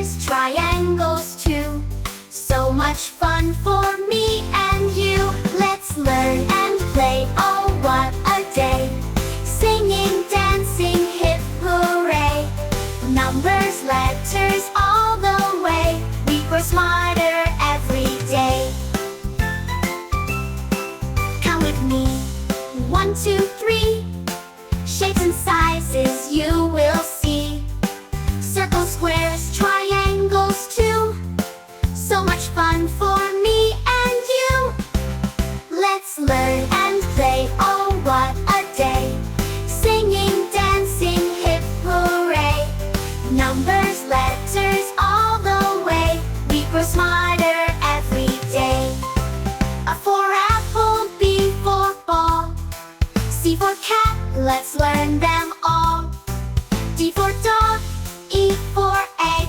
squares, triangles too. So much fun for me and you. Let's learn and play, oh what a day. Singing, dancing, hip hooray. Numbers, letters all the way. We grow smarter every day. Count with me. 1, 2, 3. Shapes and sizes you will see. Circles, squares, triangles too. So much fun for me and you. Let's learn and play, oh what a day. Singing, dancing, hip hooray. Numbers, letters all the way. We grow smarter every day. A for apple, B for ball, C for cat, let's learn them all. D for dog, E for egg.